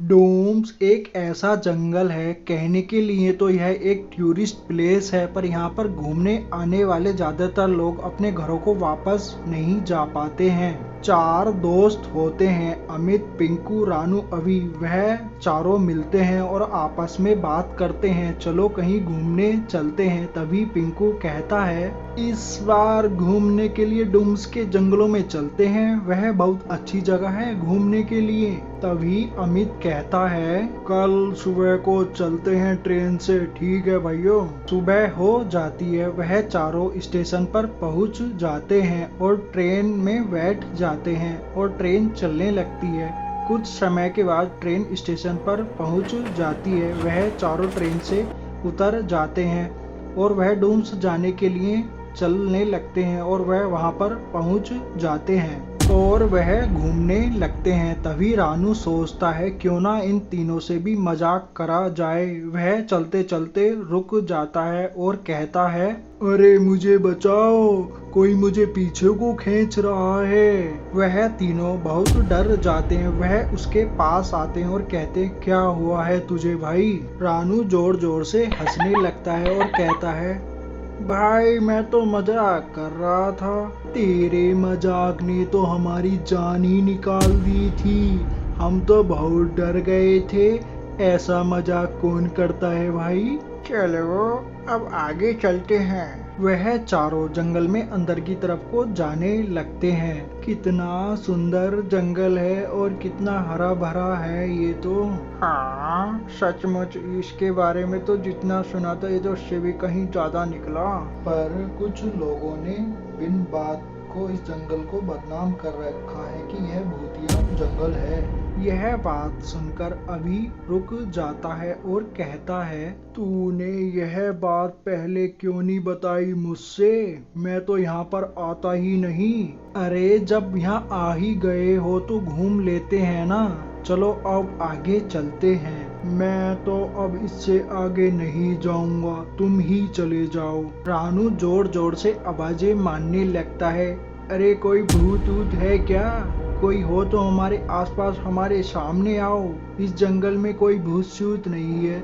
डोम्स एक ऐसा जंगल है, कहने के लिए तो यह एक टूरिस्ट प्लेस है, पर यहाँ पर घूमने आने वाले ज्यादातर लोग अपने घरों को वापस नहीं जा पाते हैं। 4 दोस्त होते हैं, अमित, पिंकू, रानू, अभी। वह चारों मिलते हैं और आपस में बात करते हैं। चलो कहीं घूमने चलते हैं। तभी पिंकू कहता है, इस बार घूमने के लिए डूम्स के जंगलों में चलते हैं, वह बहुत अच्छी जगह है घूमने के लिए। तभी अमित कहता है, कल सुबह को चलते हैं ट्रेन से। ठीक है भाइयों। सुबह हो जाती है, वह चारों स्टेशन पर पहुंच जाते हैं और ट्रेन में बैठ जाते हैं और ट्रेन चलने लगती है। कुछ समय के बाद ट्रेन स्टेशन पर पहुंच जाती है। वह चारों ट्रेन से उतर जाते हैं और वह डूम्स जाने के लिए चलने लगते हैं और वह वहां पर पहुंच जाते हैं और वह घूमने लगते हैं। तभी रानू सोचता है, क्यों ना इन तीनों से भी मजाक करा जाए। वह चलते चलते रुक जाता है और कहता है, अरे मुझे बचाओ, कोई मुझे पीछे को खींच रहा है। वह तीनों बहुत डर जाते हैं। वह उसके पास आते हैं और कहते हैं, क्या हुआ है तुझे भाई? रानू जोर जोर से हंसने लगता है और कहता है, भाई मैं तो मजाक कर रहा था, तेरे मजाक ने तो हमारी जान ही निकाल दी थी। हम तो बहुत डर गए थे। ऐसा मजाक कौन करता है भाई? चलो अब आगे चलते हैं। वह चारों जंगल में अंदर की तरफ को जाने लगते हैं। कितना सुंदर जंगल है और कितना हरा भरा है ये तो। हाँ सचमुच, इसके बारे में तो जितना सुना था ये तो उससे भी कहीं ज्यादा निकला। पर कुछ लोगों ने बिन बात को इस जंगल को बदनाम कर रखा है कि यह भूतिया जंगल है। यह बात सुनकर अभी रुक जाता है और कहता है, तूने यह बात पहले क्यों नहीं बताई मुझसे? मैं तो यहाँ पर आता ही नहीं। अरे जब यहाँ आ ही गए हो तो घूम लेते हैं ना। चलो अब आगे चलते हैं। मैं तो अब इससे आगे नहीं जाऊंगा, तुम ही चले जाओ। रानू जोर जोर से आवाजें मारने लगता है, अरे कोई भूत ऊत है क्या? कोई हो तो हमारे आसपास हमारे सामने आओ। इस जंगल में कोई भूत सूत नहीं है।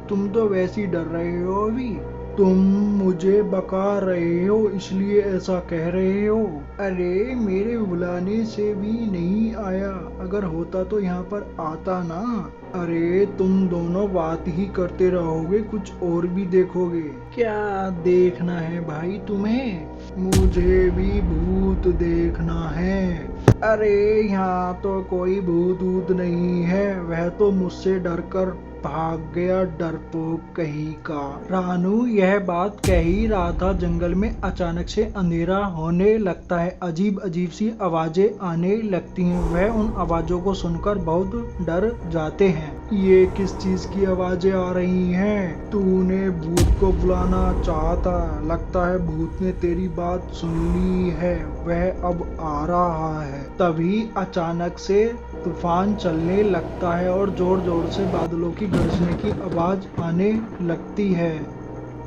तुम तो वैसे ही डर रहे हो अभी। तुम मुझे बका रहे हो इसलिए ऐसा कह रहे हो। अरे मेरे बुलाने से भी नहीं आया, अगर होता तो यहाँ पर आता ना। अरे तुम दोनों बात ही करते रहोगे, कुछ और भी देखोगे। क्या देखना है भाई तुम्हें? मुझे भी भूत देखना है। अरे यहाँ तो कोई भूत ऊत नहीं है, वह तो मुझसे डरकर भाग गया, डरपोक कहीं का। रानू यह बात कह ही रहा था, जंगल में अचानक से अंधेरा होने लगता है। अजीब अजीब सी आवाजें आने लगती हैं। वह उन आवाजों को सुनकर बहुत डर जाते हैं। ये किस चीज की आवाजें आ रही हैं? तूने भूत को बुलाना चाहा था, लगता है भूत ने तेरी बात सुन ली है, वह अब आ रहा है। तभी अचानक से तूफान चलने लगता है और जोर जोर से बादलों की गरजने की आवाज आने लगती है।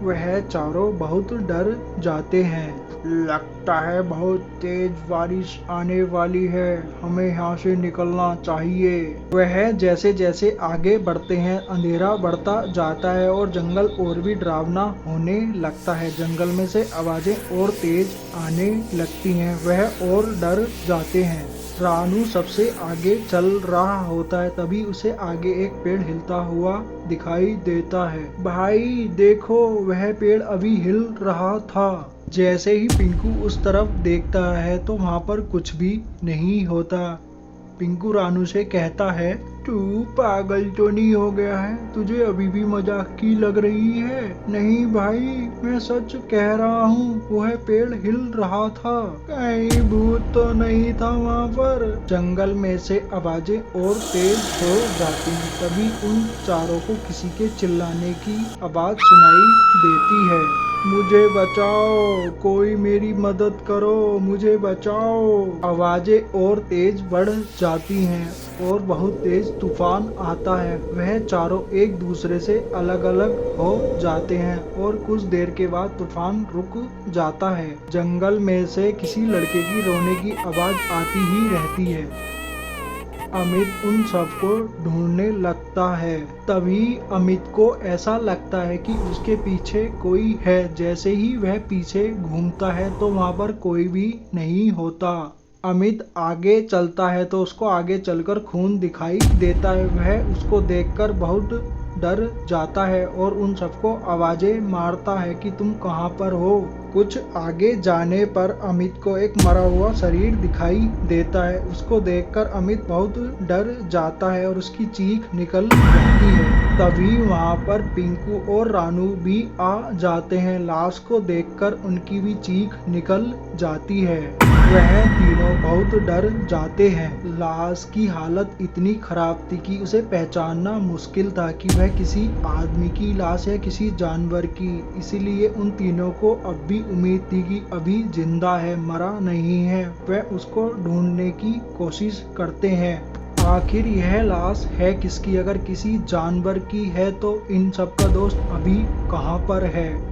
वह चारों बहुत डर जाते हैं। लगता है बहुत तेज बारिश आने वाली है, हमें यहाँ से निकलना चाहिए। वह जैसे जैसे आगे बढ़ते हैं अंधेरा बढ़ता जाता है और जंगल और भी डरावना होने लगता है। जंगल में से आवाजें और तेज आने लगती हैं। वह और डर जाते हैं। रानू सबसे आगे चल रहा होता है। तभी उसे आगे एक पेड़ हिलता हुआ दिखाई देता है। भाई देखो, वह पेड़ अभी हिल रहा था। जैसे ही पिंकू उस तरफ देखता है तो वहाँ पर कुछ भी नहीं होता। पिंकू रानू से कहता है, तू पागल तो नहीं हो गया है? तुझे अभी भी मजाक की लग रही है? नहीं भाई, मैं सच कह रहा हूँ, वह पेड़ हिल रहा था। कहीं भूत तो नहीं था वहाँ पर? जंगल में से आवाजें और तेज हो जाती हैं। तभी उन चारों को किसी के चिल्लाने की आवाज सुनाई देती है। मुझे बचाओ, कोई मेरी मदद करो, मुझे बचाओ। आवाजें और तेज बढ़ जाती हैं और बहुत तेज तूफान आता है। वह चारों एक दूसरे से अलग अलग हो जाते हैं और कुछ देर के बाद तूफान रुक जाता है। जंगल में से किसी लड़के की रोने की आवाज आती ही रहती है। अमित उन सबको ढूंढने लगता है। तभी अमित को ऐसा लगता है कि उसके पीछे कोई है। जैसे ही वह पीछे घूमता है तो वहां पर कोई भी नहीं होता। अमित आगे चलता है तो उसको आगे चलकर खून दिखाई देता है। वह उसको देखकर बहुत डर जाता है और उन सबको आवाजें मारता है कि तुम कहाँ पर हो। कुछ आगे जाने पर अमित को एक मरा हुआ शरीर दिखाई देता है। उसको देखकर अमित बहुत डर जाता है और उसकी चीख निकल जाती है। तभी वहां पर पिंकू और रानू भी आ जाते हैं। लाश को देखकर उनकी भी चीख निकल जाती है। वह तीनों बहुत डर जाते हैं। लाश की हालत इतनी खराब थी कि उसे पहचानना मुश्किल था कि वह किसी आदमी की लाश है किसी जानवर की। इसीलिए उन तीनों को अब भी उम्मीद थी कि अभी जिंदा है, मरा नहीं है। वह उसको ढूंढने की कोशिश करते हैं। आखिर यह लाश है किसकी? अगर किसी जानवर की है तो इन सब का दोस्त अभी कहाँ पर है?